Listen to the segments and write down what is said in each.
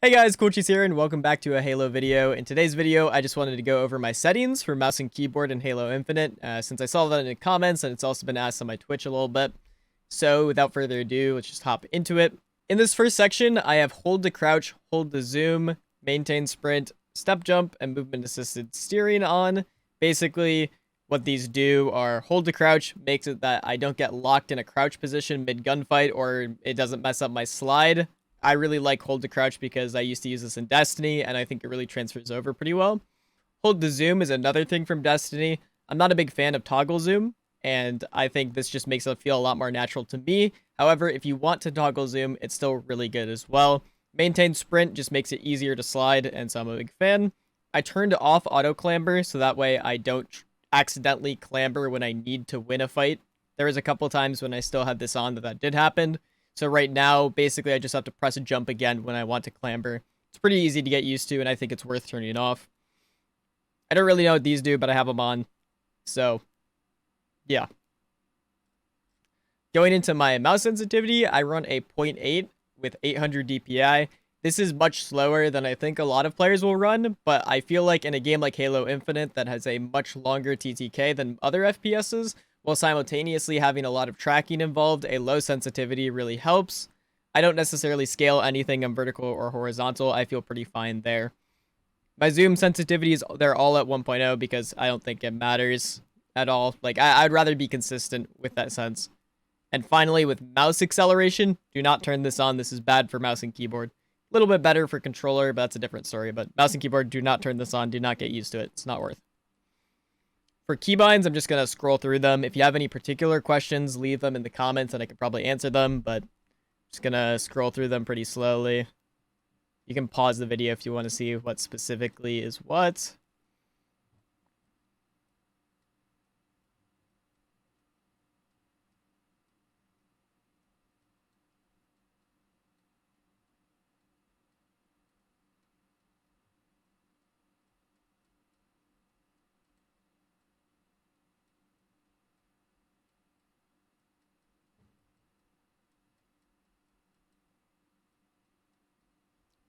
Hey guys, CoolCheese here, and welcome back to a Halo video. In today's video, I just wanted to go over my settings for mouse and keyboard in Halo Infinite, since I saw that in the comments, and it's also been asked on my Twitch a little bit. So, without further ado, let's just hop into it. In this first section, I have hold to crouch, hold to zoom, maintain sprint, step jump, and movement assisted steering on. Basically, what these do are hold to crouch makes it that I don't get locked in a crouch position mid-gunfight, or it doesn't mess up my slide. I really like hold to crouch because I used to use this in Destiny, and I think it really transfers over pretty well. Hold to zoom is another thing from Destiny. I'm not a big fan of toggle zoom, and I think this just makes it feel a lot more natural to me. However, if you want to toggle zoom, it's still really good as well. Maintain sprint just makes it easier to slide, and so I'm a big fan. I turned off auto clamber, so that way I don't accidentally clamber when I need to win a fight. There was a couple times when I still had this on that did happen. So right now, basically, I just have to press a jump again when I want to clamber. It's pretty easy to get used to, and I think it's worth turning it off. I don't really know what these do, but I have them on. So, yeah. Going into my mouse sensitivity, I run a 0.8 with 800 DPI. This is much slower than I think a lot of players will run, but I feel like in a game like Halo Infinite that has a much longer TTK than other FPSs, while simultaneously having a lot of tracking involved, a low sensitivity really helps. I don't necessarily scale anything on vertical or horizontal. I feel pretty fine there. My zoom sensitivities, they're all at 1.0 because I don't think it matters at all. Like, I'd rather be consistent with that sense. And finally, with mouse acceleration, do not turn this on. This is bad for mouse and keyboard. A little bit better for controller, but that's a different story. But mouse and keyboard, do not turn this on. Do not get used to it. It's not worth. For keybinds, I'm just going to scroll through them. If you have any particular questions, leave them in the comments and I could probably answer them, but I'm just going to scroll through them pretty slowly. You can pause the video if you want to see what specifically is what.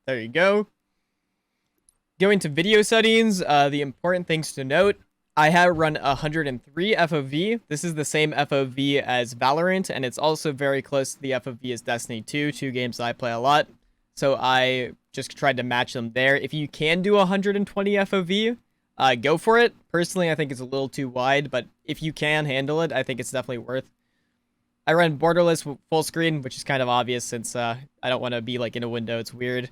There you go. Going to video settings, the important things to note, I have run 103 FOV. This is the same FOV as Valorant, and it's also very close to the FOV as Destiny 2, two games that I play a lot. So I just tried to match them there. If you can do 120 FOV, go for it. Personally, I think it's a little too wide, but if you can handle it, I think it's definitely worth. I run borderless full screen, which is kind of obvious since I don't want to be like in a window. It's weird.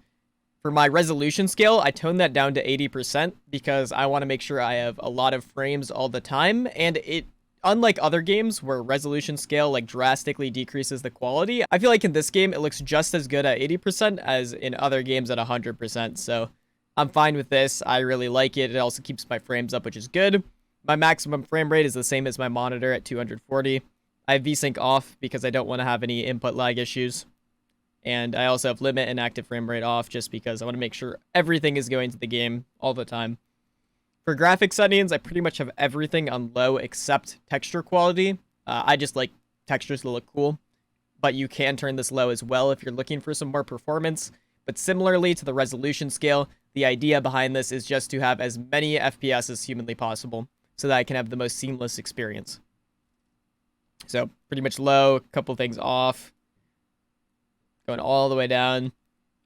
For my resolution scale, I toned that down to 80% because I want to make sure I have a lot of frames all the time. And it, unlike other games where resolution scale like drastically decreases the quality, I feel like in this game, it looks just as good at 80% as in other games at 100%. So I'm fine with this. I really like it. It also keeps my frames up, which is good. My maximum frame rate is the same as my monitor at 240. I have VSync off because I don't want to have any input lag issues. And I also have limit and active frame rate off just because I want to make sure everything is going to the game all the time. For graphic settings, I pretty much have everything on low except texture quality. I just like textures to look cool. But you can turn this low as well if you're looking for some more performance. But similarly to the resolution scale, the idea behind this is just to have as many FPS as humanly possible so that I can have the most seamless experience. So pretty much low, a couple things off. Going all the way down,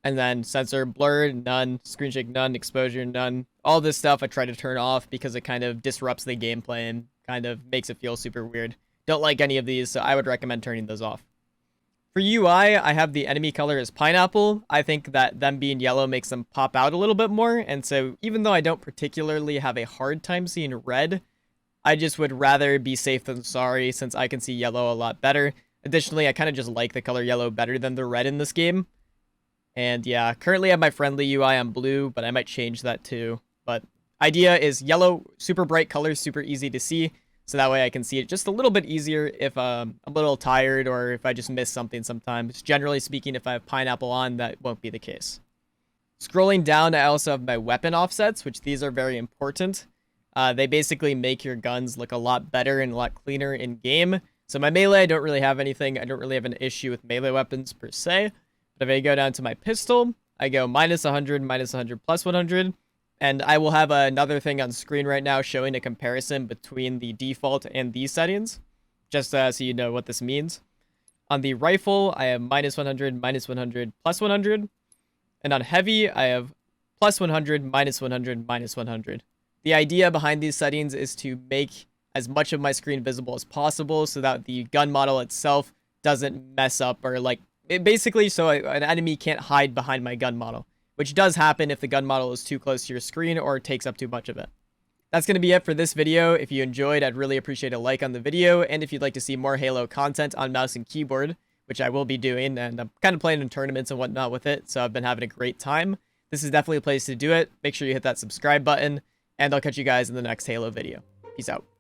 and then sensor blur, none, screen shake, none, exposure, none. All this stuff I try to turn off because it kind of disrupts the gameplay and kind of makes it feel super weird. Don't like any of these, so I would recommend turning those off. For UI, I have the enemy color as pineapple. I think that them being yellow makes them pop out a little bit more, and so even though I don't particularly have a hard time seeing red, I just would rather be safe than sorry since I can see yellow a lot better. Additionally, I kind of just like the color yellow better than the red in this game. And yeah, currently I have my friendly UI on blue, but I might change that too. But idea is yellow, super bright colors, super easy to see. So that way I can see it just a little bit easier if I'm a little tired or if I just miss something sometimes. Generally speaking, if I have pineapple on, that won't be the case. Scrolling down, I also have my weapon offsets, which these are very important. They basically make your guns look a lot better and a lot cleaner in game. So my melee, I don't really have anything. I don't really have an issue with melee weapons per se. But if I go down to my pistol, I go minus 100, minus 100, plus 100. And I will have another thing on screen right now showing a comparison between the default and these settings, just so you know what this means. On the rifle, I have minus 100, minus 100, plus 100. And on heavy, I have plus 100, minus 100, minus 100. The idea behind these settings is to make as much of my screen visible as possible so that the gun model itself doesn't mess up, or like, basically so an enemy can't hide behind my gun model, which does happen if the gun model is too close to your screen or takes up too much of it. That's going to be it for this video. If you enjoyed, I'd really appreciate a like on the video, and if you'd like to see more Halo content on mouse and keyboard, which I will be doing, and I'm kind of playing in tournaments and whatnot with it, so I've been having a great time. This is definitely a place to do it. Make sure you hit that subscribe button, and I'll catch you guys in the next Halo video. Peace out.